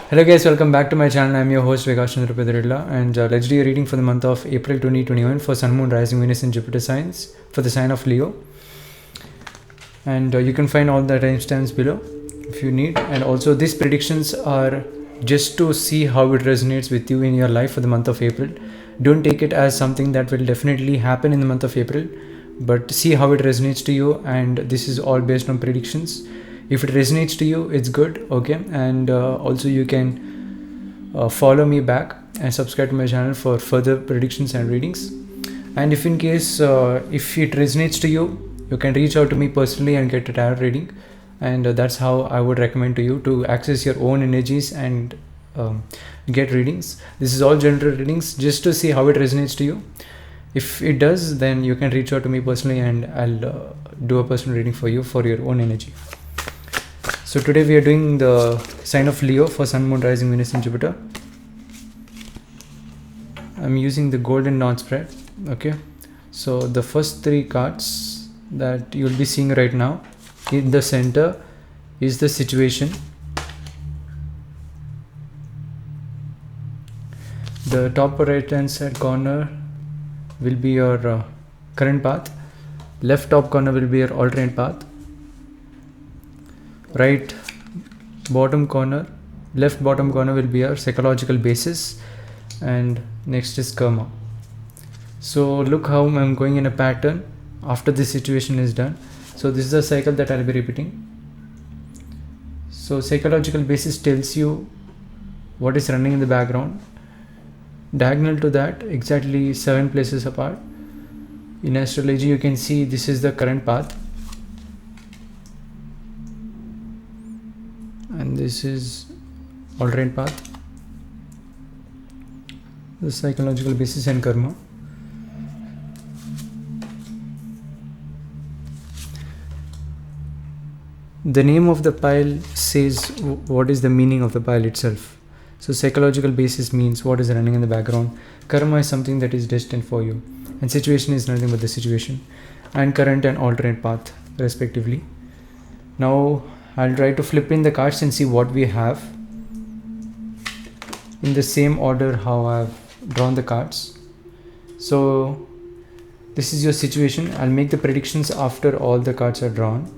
Hello guys, welcome back to my channel. I'm your host Vikas Chandra Pedirilla, and let's do a reading for the month of April 2021 for Sun, Moon, Rising, Venus and Jupiter signs for the sign of Leo. And you can find all the timestamps below if you need. And also these predictions are just to see how it resonates with you in your life for the month of April. Don't take it as something that will definitely happen in the month of April, but see how it resonates to you, and this is all based on predictions. If it resonates to you, it's good, okay? And also you can follow me back and subscribe to my channel for further predictions and readings. And if in case if it resonates to you, you can reach out to me personally and get a tarot reading. And that's how I would recommend to you to access your own energies and get readings. This is all general readings just to see how it resonates to you. If it does, then you can reach out to me personally and I'll do a personal reading for you for your own energy. So today we are doing the sign of Leo for Sun, Moon, Rising, Venus and Jupiter. I'm using the Golden Dawn spread. Okay, so the first three cards that you'll be seeing right now, in the center is the situation. The top right hand side corner will be your current path. Left top corner will be your alternate path. Right bottom corner, left bottom corner will be our psychological basis, and next is karma. So look how I'm going in a pattern after this situation is done. So this is a cycle that I'll be repeating. So psychological basis tells you what is running in the background. Diagonal to that, exactly 7 places apart, in astrology you can see this is the current path, and this is alternate path, the psychological basis and karma. The name of the pile says what is the meaning of the pile itself. So psychological basis means what is running in the background. Karma is something that is destined for you, and situation is nothing but the situation, and current and alternate path respectively. Now I'll try to flip in the cards and see what we have in the same order how I've drawn the cards. So this is your situation. I'll make the predictions after all the cards are drawn.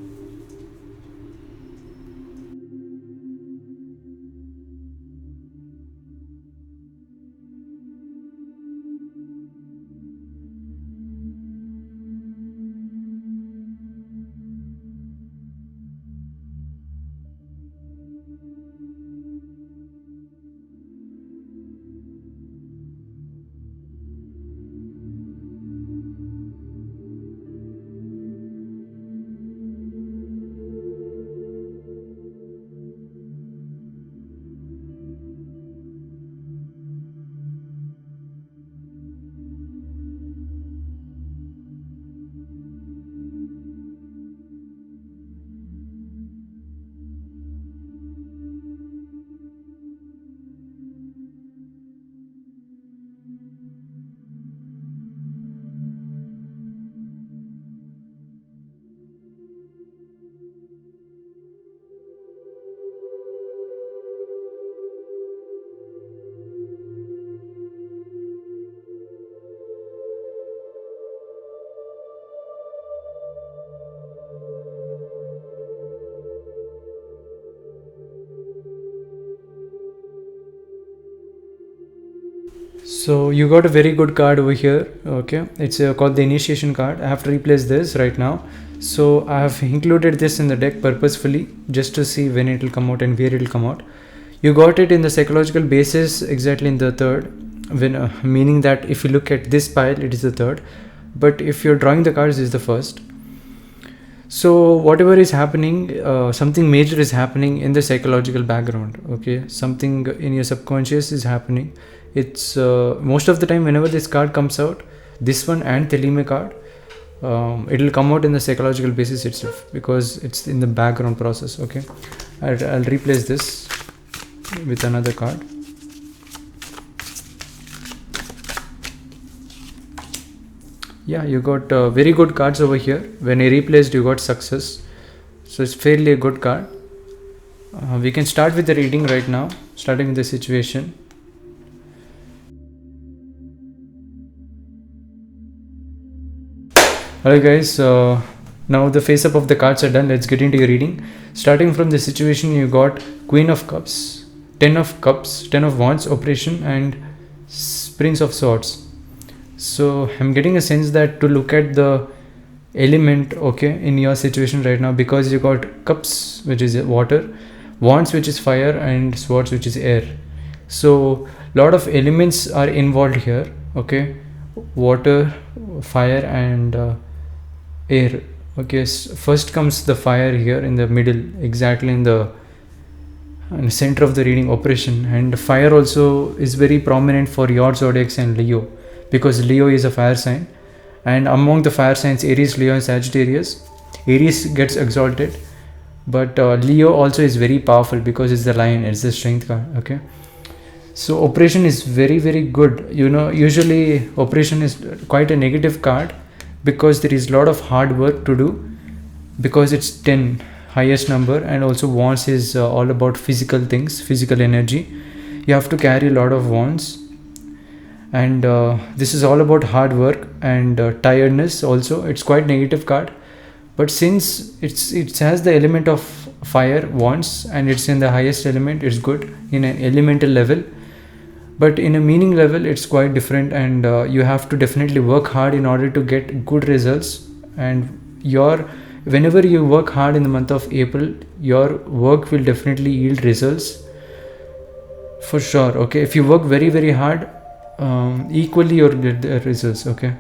So you got a very good card over here. Okay, it's called the initiation card. I have to replace this right now. So I have included this in the deck purposefully just to see when it will come out and where it will come out. You got it in the psychological basis exactly in the third, when meaning that if you look at this pile, it is the third, but if you're drawing the cards, is the first. So whatever is happening, something major is happening in the psychological background. Okay, something in your subconscious is happening. It's most of the time whenever this card comes out, this one and Telime card, it will come out in the psychological basis itself because it's in the background process. Okay, I'll replace this with another card. Yeah, you got very good cards over here. When I replaced, you got success. So it's fairly a good card. We can start with the reading right now, starting with the situation. Alright guys, now the face up of the cards are done. Let's get into your reading. Starting from the situation, you got Queen of Cups, 10 of Cups, 10 of Wands, Oppression, and Prince of Swords. So I'm getting a sense that to look at the element, okay, in your situation right now, because you got Cups, which is water, Wands, which is fire, and Swords, which is air. So lot of elements are involved here, okay, water, fire, and air. Okay, first comes the fire here in the middle, exactly in the center of the reading, Oppression. And fire also is very prominent for your zodiac sign Leo, because Leo is a fire sign, and among the fire signs, Aries, Leo, and Sagittarius, Aries gets exalted, but Leo also is very powerful because it's the lion, it's the strength card. Okay, so Oppression is very, very good. You know, usually Oppression is quite a negative card because there is a lot of hard work to do, because it's 10, highest number, and also Wands is all about physical things, physical energy. You have to carry a lot of Wands, and this is all about hard work and tiredness also. It's quite negative card, but since it has the element of fire, Wands, and it's in the highest element, it's good in an elemental level. But in a meaning level, it's quite different, and you have to definitely work hard in order to get good results. And whenever you work hard in the month of April, your work will definitely yield results for sure. Okay, if you work very, very hard, equally you'll get the results. Okay,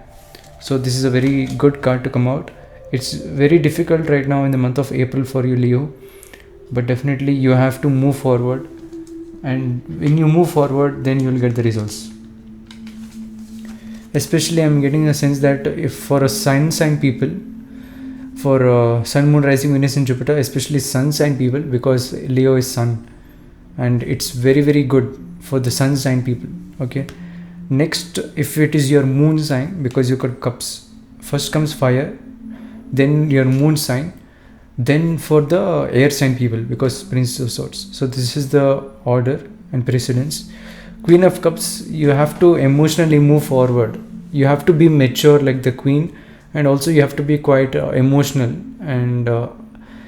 so this is a very good card to come out. It's very difficult right now in the month of April for you, Leo, but definitely you have to move forward. And when you move forward, then you'll get the results. Especially I'm getting a sense that if for a sun sign people, for sun, moon, rising, Venus, and Jupiter, especially sun sign people, because Leo is sun, and it's very, very good for the sun sign people. Okay, next, if it is your moon sign, because you got Cups, first comes fire, then your moon sign, then for the air sign people, because Prince of Swords. So this is the order and precedence. Queen of Cups, you have to emotionally move forward. You have to be mature like the Queen, and also you have to be quite emotional, and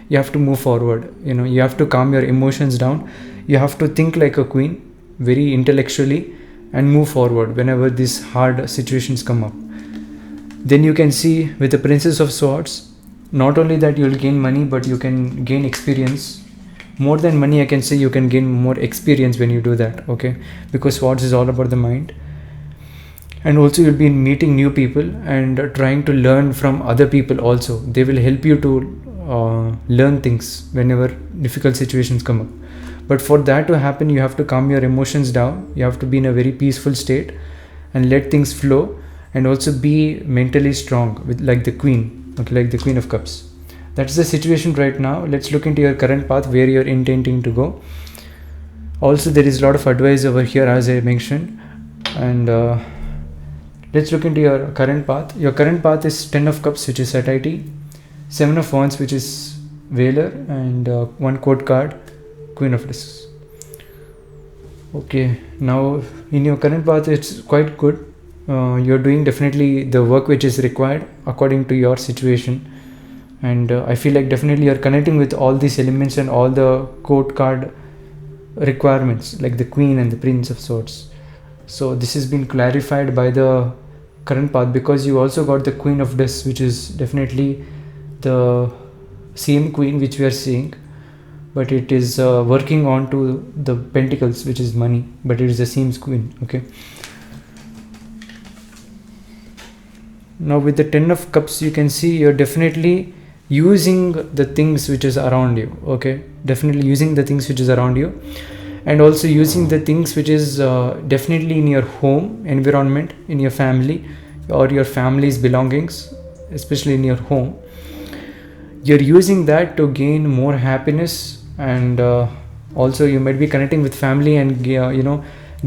you have to move forward. You know, you have to calm your emotions down. You have to think like a queen, very intellectually, and move forward whenever these hard situations come up. Then you can see with the Princess of Swords, not only that you'll gain money, but you can gain experience. More than money, I can say you can gain more experience when you do that. Okay, because Swords is all about the mind, and also you'll be meeting new people and trying to learn from other people also. They will help you to learn things whenever difficult situations come up. But for that to happen, you have to calm your emotions down. You have to be in a very peaceful state and let things flow, and also be mentally strong with like the Queen. Okay, like the Queen of Cups. That's the situation right now. Let's look into your current path, where you're intending to go. Also, there is a lot of advice over here, as I mentioned, and let's look into your current path. Your current path is 10 of Cups, which is Satiety, 7 of Wands, which is Veiler, and one court card, Queen of Discs. Okay, now in your current path, it's quite good. You're doing definitely the work which is required according to your situation, and I feel like definitely you're connecting with all these elements and all the court card requirements, like the Queen and the Prince of Swords. So this has been clarified by the current path, because you also got the Queen of Discs, which is definitely the same Queen which we are seeing, but it is working on to the Pentacles, which is money, but it is the same Queen. Okay, now with the 10 of Cups, you can see you're definitely using the things which is around you. Okay, definitely using the things which is around you, and also using the things which is definitely in your home environment, in your family or your family's belongings, especially in your home. You're using that to gain more happiness, and also you might be connecting with family and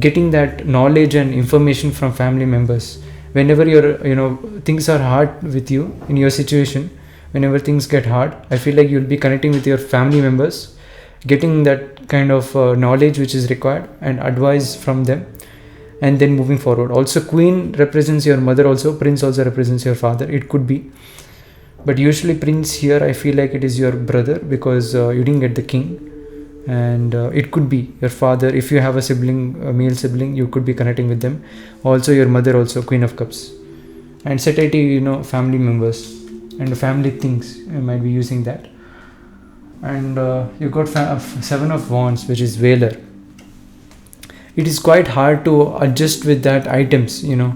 getting that knowledge and information from family members. Whenever things are hard with you in your situation, whenever things get hard, I feel like you'll be connecting with your family members, getting that kind of knowledge which is required and advice from them, and then moving forward. Also, queen represents your mother, also prince also represents your father. It could be, but usually prince here I feel like it is your brother, because you didn't get the king. And it could be your father. If you have a sibling, a male sibling, you could be connecting with them. Also your mother, also queen of cups. And satiety, you know, family members and family things, you might be using that. And you got seven of wands, which is Veiler. It is quite hard to adjust with that items, you know.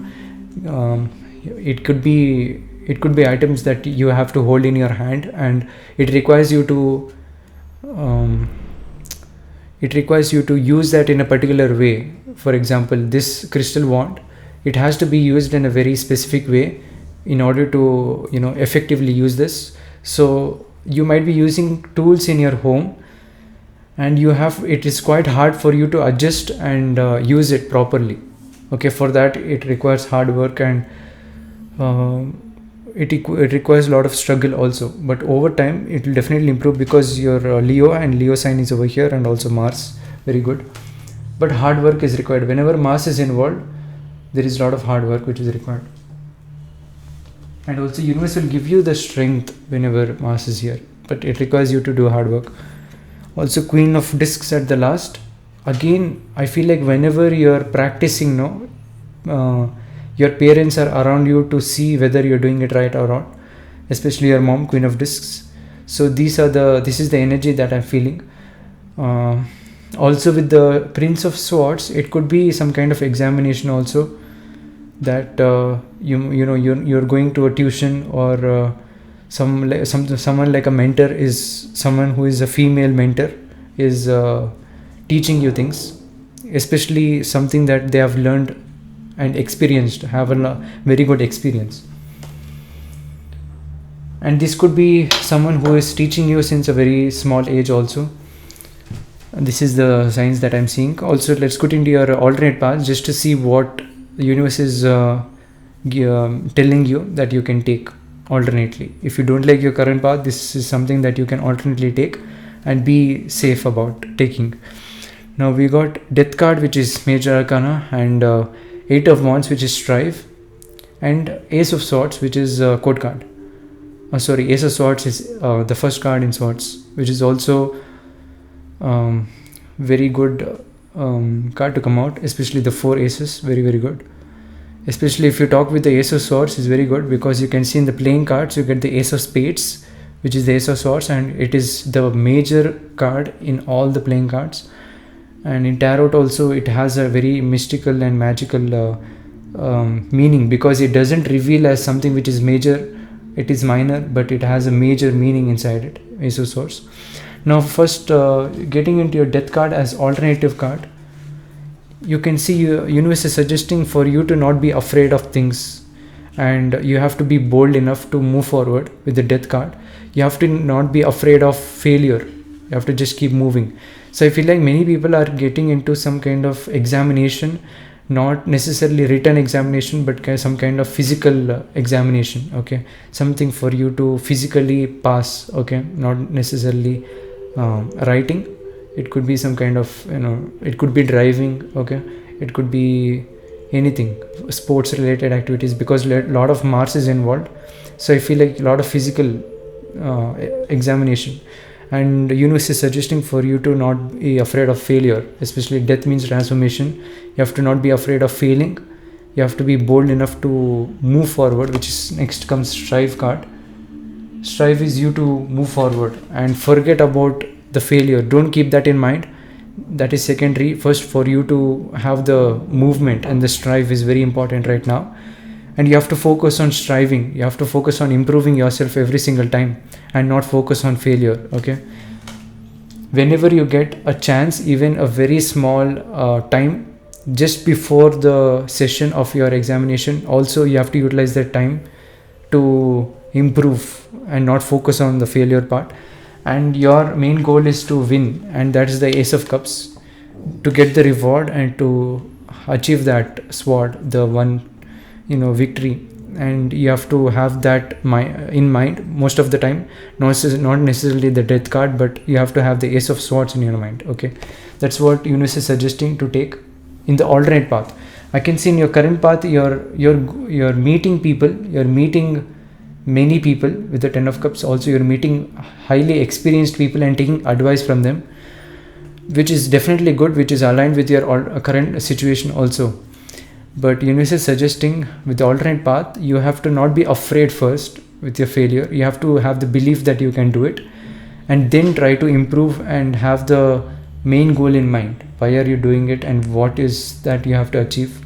It could be items that you have to hold in your hand, and it requires you to use that in a particular way. For example, this crystal wand, it has to be used in a very specific way in order to, you know, effectively use this. So you might be using tools in your home, and it is quite hard for you to adjust and use it properly. Okay, for that it requires hard work, and it requires a lot of struggle also. But over time it will definitely improve, because your Leo and Leo sign is over here, and also Mars, very good. But hard work is required. Whenever Mars is involved, there is a lot of hard work which is required. And also universe will give you the strength whenever Mars is here, but it requires you to do hard work. Also queen of discs at the last. Again, I feel like whenever you're practicing, your parents are around you to see whether you're doing it right or not, especially your mom, queen of discs. So this is the energy that I'm feeling. Also with the prince of swords, it could be some kind of examination also, that you're going to a tuition, or someone like a mentor is someone who is a female mentor, is teaching you things, especially something that they have learned and experienced, have a very good experience. And this could be someone who is teaching you since a very small age also. And this is the signs that I'm seeing. Also, let's go into your alternate paths just to see what the universe is telling you that you can take alternately. If you don't like your current path, this is something that you can alternately take and be safe about taking. Now we got Death card, which is Major Arcana, and Eight of Wands, which is Strive, and Ace of Swords, which is Code card. Ace of Swords is the first card in Swords, which is also very good card to come out, especially the 4 aces, very very good. Especially if you talk with the Ace of Swords, is very good, because you can see in the playing cards you get the Ace of Spades, which is the Ace of Swords, and it is the major card in all the playing cards. And in tarot also it has a very mystical and magical meaning, because it doesn't reveal as something which is major, it is minor, but it has a major meaning inside it, Ace of Swords. Now first, getting into your Death card as alternative card, you can see universe is suggesting for you to not be afraid of things, and you have to be bold enough to move forward with the Death card. You have to not be afraid of failure, you have to just keep moving. So I feel like many people are getting into some kind of examination, not necessarily written examination, but some kind of physical examination. Okay, something for you to physically pass. Okay, not necessarily writing. It could be some kind of, it could be driving. Okay, it could be anything, sports related activities, because a lot of Mars is involved. So I feel like a lot of physical examination. And universe is suggesting for you to not be afraid of failure, especially death means transformation. You have to not be afraid of failing. You have to be bold enough to move forward, which is next comes Strive card. Strive is you to move forward and forget about the failure. Don't keep that in mind. That is secondary. First, for you to have the movement, and the strive is very important right now. And you have to focus on striving. You have to focus on improving yourself every single time and not focus on failure. Okay. Whenever you get a chance, even a very small time just before the session of your examination, also you have to utilize that time to improve and not focus on the failure part. And your main goal is to win, and that is the Ace of Cups, to get the reward and to achieve that sword, the one victory. and you have to have that in mind most of the time. Not necessarily the death card, but you have to have the Ace of Swords in your mind. Okay, that's what universe is suggesting to take in the alternate path. I can see in your current path you're meeting people, you're meeting many people with the Ten of Cups. Also you're meeting highly experienced people and taking advice from them, which is definitely good, which is aligned with your current situation also. But universe is suggesting with the alternate path, you have to not be afraid first with your failure. You have to have the belief that you can do it, and then try to improve and have the main goal in mind. Why are you doing it and what is that you have to achieve?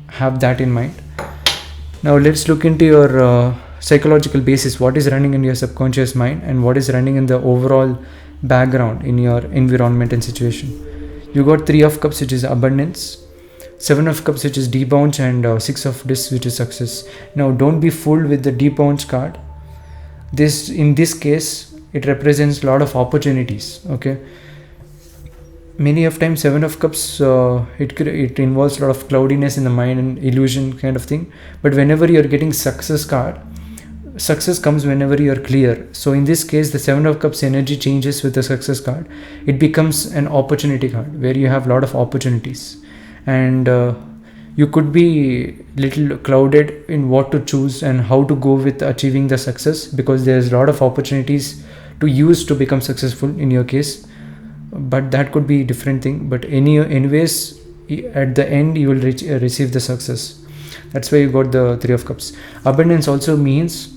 Have that in mind. Now let's look into your psychological basis. What is running in your subconscious mind and what is running in the overall background in your environment and situation. You got 3 of Cups, which is abundance, 7 of Cups, which is debounce, and 6 of Discs, which is success. Now don't be fooled with the debounce card. In this case it represents a lot of opportunities. Okay, many of times 7 of Cups, it involves a lot of cloudiness in the mind and illusion kind of thing. But whenever you're getting success card, success comes whenever you're clear. So in this case the 7 of Cups energy changes with the success card. It becomes an opportunity card where you have a lot of opportunities, and you could be little clouded in what to choose and how to go with achieving the success, because there's a lot of opportunities to use to become successful in your case. But that could be different thing. But anyways, at the end you will receive the success. That's why you got the 3 of Cups. Abundance also means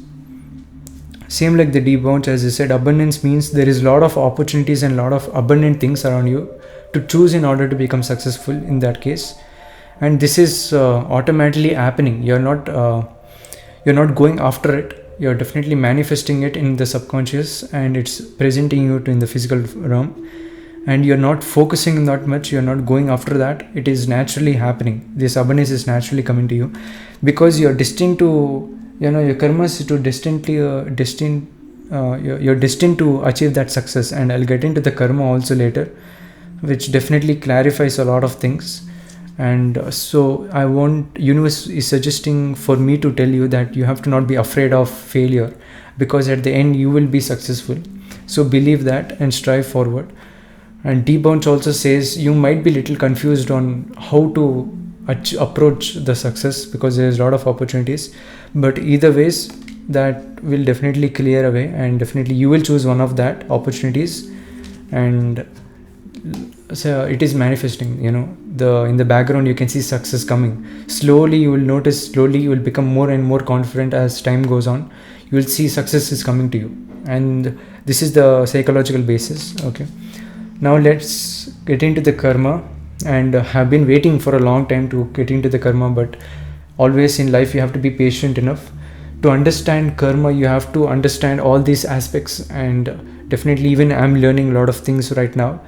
same like the debounce. As I said, abundance means there is a lot of opportunities and a lot of abundant things around you to choose in order to become successful in that case. And this is automatically happening. You're not going after it. You're definitely manifesting it in the subconscious, and it's presenting you in the physical realm. And you're not focusing that much, you're not going after that. It is naturally happening. This abundance is naturally coming to you because you're destined to, your karma is to you're destined to achieve that success. And I'll get into the karma also later, which definitely clarifies a lot of things. And so universe is suggesting for me to tell you that you have to not be afraid of failure, because at the end you will be successful. So believe that and strive forward. And debounce also says you might be little confused on how to approach the success, because there's a lot of opportunities. But either ways, that will definitely clear away, and definitely you will choose one of that opportunities. And so it is manifesting. In the background you can see success coming. Slowly you will notice. Slowly you will become more and more confident as time goes on. You will see success is coming to you, and this is the psychological basis. Okay. Now let's get into the karma, and have been waiting for a long time to get into the karma, but always in life you have to be patient enough. To understand karma, you have to understand all these aspects, and definitely even I'm learning a lot of things right now.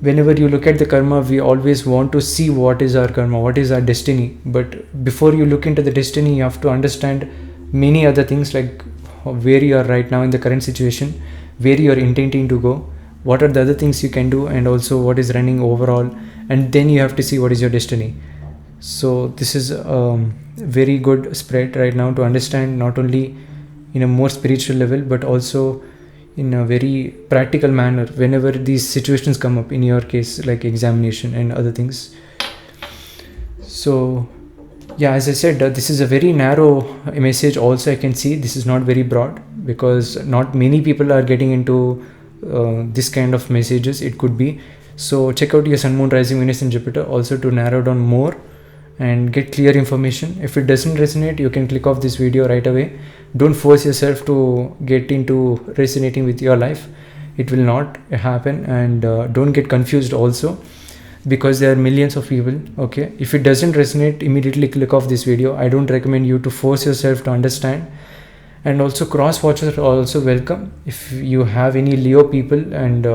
Whenever you look at the karma, we always want to see what is our karma, what is our destiny. But before you look into the destiny, you have to understand many other things, like where you are right now in the current situation, where you are intending to go, what are the other things you can do, and also what is running overall. And then you have to see what is your destiny. So this is a very good spread right now to understand, not only in a more spiritual level, but also in a very practical manner whenever these situations come up, in your case like examination and other things. So yeah, as I said, this is a very narrow message also. I can see this is not very broad, because not many people are getting into this kind of messages. It could be. So check out your Sun, Moon, Rising, Venus and Jupiter also to narrow down more and get clear information. If it doesn't resonate, you can click off this video right away. Don't force yourself to get into resonating with your life. It will not happen. And don't get confused also, because there are millions of people. Okay, if it doesn't resonate, immediately click off this video. I don't recommend you to force yourself to understand. And also cross watchers are also welcome. If you have any Leo people and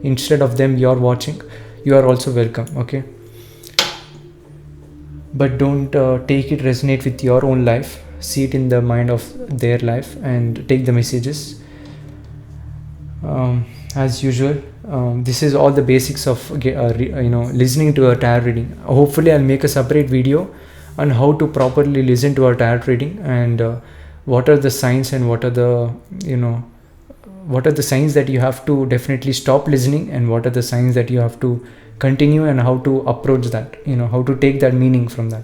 instead of them you're watching, you are also welcome. Okay, but don't take it resonate with your own life. See it in the mind of their life and take the messages. As usual, this is all the basics of listening to a tarot reading. Hopefully I'll make a separate video on how to properly listen to our tarot reading, and what are the signs and what are the what are the signs that you have to definitely stop listening, and what are the signs that you have to continue, and how to approach that, how to take that meaning from that.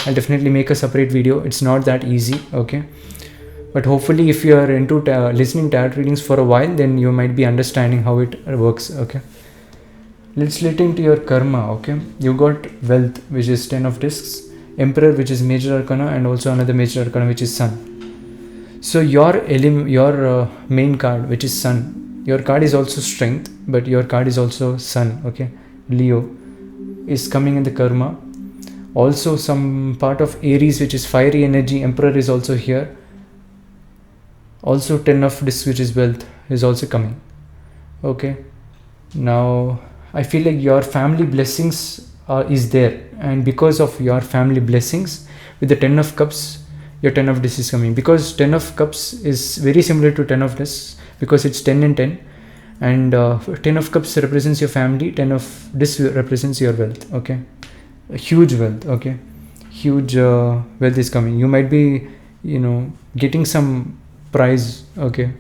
I'll definitely make a separate video. It's not that easy, okay? But hopefully if you are into listening tarot readings for a while, then you might be understanding how it works, okay? Let's let into your karma, okay? You got wealth, which is 10 of discs, emperor, which is major arcana, and also another major arcana, which is sun. So your main card, which is sun, your card is also strength, but your card is also sun, okay? Leo is coming in the karma. Also some part of Aries, which is fiery energy, emperor is also here. Also 10 of discs, which is wealth, is also coming, okay? Now I feel like your family blessings is there, and because of your family blessings, with the 10 of cups, your 10 of discs is coming, because 10 of cups is very similar to 10 of discs, because it's 10 and 10, and 10 of cups represents your family, 10 of discs represents your wealth, okay? A huge wealth, okay? Huge wealth is coming. You might be getting some prize, okay,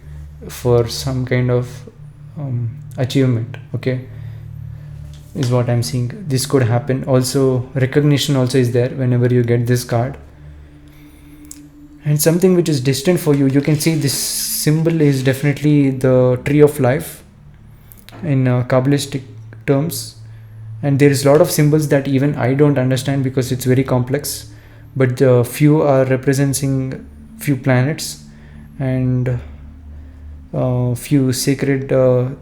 for some kind of achievement, okay, is what I'm seeing. This could happen. Also recognition also is there whenever you get this card. And something which is distant for you, you can see this symbol is definitely the tree of life in Kabbalistic terms, and there is a lot of symbols that even I don't understand because it's very complex, but few are representing few planets, and few sacred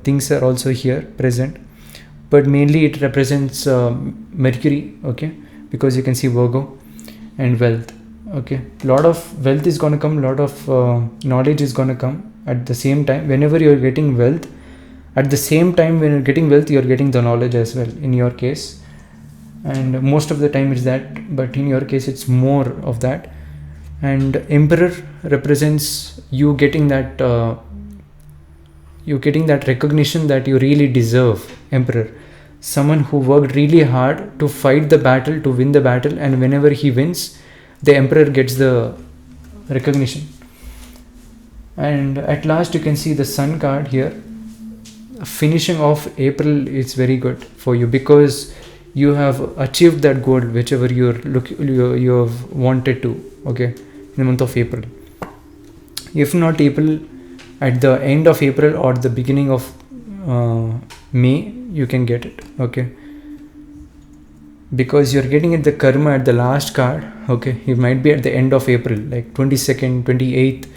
things are also here present, but mainly it represents Mercury, okay, because you can see Virgo, and wealth, okay? A lot of wealth is going to come, a lot of knowledge is going to come at the same time. Whenever you're getting wealth, at the same time when you're getting wealth, you're getting the knowledge as well, in your case, and most of the time it's that, but in your case it's more of that. And emperor represents you getting that recognition that you really deserve. Emperor, someone who worked really hard to fight the battle, to win the battle, and whenever he wins, the emperor gets the recognition. And at last you can see the sun card here. Finishing off April is very good for you, because you have achieved that goal whichever you have wanted to, okay, in the month of April. If not April, at the end of April or the beginning of May, you can get it, okay, because you're getting it the karma at the last card, okay? You might be at the end of April, like 22nd, 28th.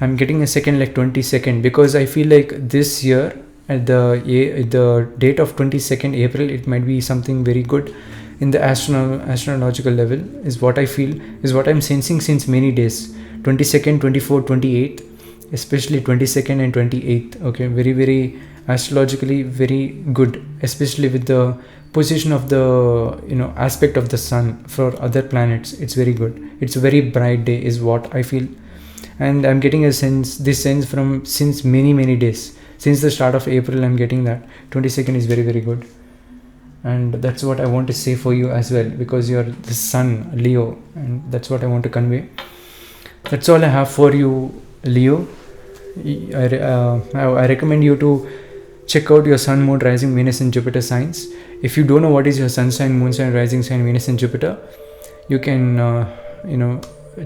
I'm getting a second, like 22nd, because I feel like this year at the date of 22nd April, it might be something very good in the astrological level, is what I feel, is what I'm sensing since many days. 22nd, 24th, 28th, especially 22nd and 28th, okay, very, very astrologically very good, especially with the position of the aspect of the sun for other planets. It's very good. It's a very bright day is what I feel, and I'm getting this sense from since many days. Since the start of April, I'm getting that 22nd is very, very good. And that's what I want to say for you as well, because you're the sun, Leo, and that's what I want to convey. That's all I have for you, Leo. I recommend you to check out your sun, moon, rising, Venus and Jupiter signs. If you don't know what is your sun sign, moon sign, rising sign, Venus and Jupiter, you can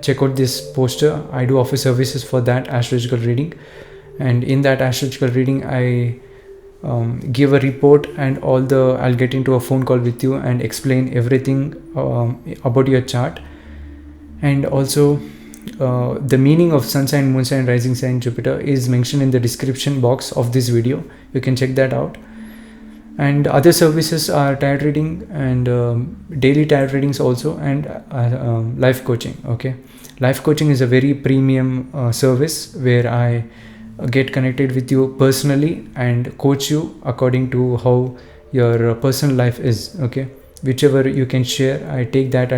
check out this poster. I do offer services for that astrological reading, and in that astrological reading I give a report, and I'll get into a phone call with you and explain everything about your chart, and also the meaning of sun sign, moon sign, rising sign, Jupiter is mentioned in the description box of this video. You can check that out. And other services are tarot reading and daily tarot readings also, and life coaching, okay? Life coaching is a very premium service where I get connected with you personally and coach you according to how your personal life is, okay? Whichever you can share, I take that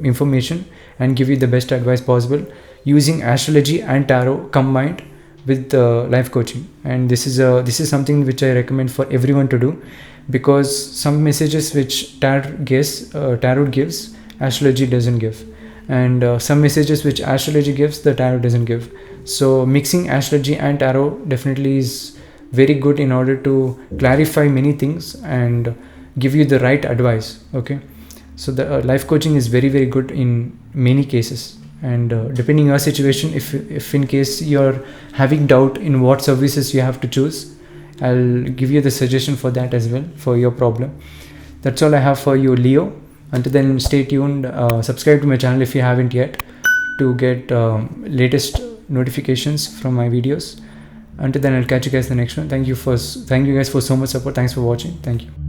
information and give you the best advice possible using astrology and tarot combined with life coaching. And this is something which I recommend for everyone to do, because some messages which tarot gives astrology doesn't give, and some messages which astrology gives, the tarot doesn't give. So mixing astrology and tarot definitely is very good in order to clarify many things and give you the right advice. Okay, so the life coaching is very, very good in many cases, and depending on your situation, if in case you're having doubt in what services you have to choose, I'll give you the suggestion for that as well, for your problem. That's all I have for you, Leo. Until then, stay tuned. Subscribe to my channel if you haven't yet, to get latest notifications from my videos. Until then, I'll catch you guys in the next one. Thank you guys for so much support. Thanks for watching. Thank you.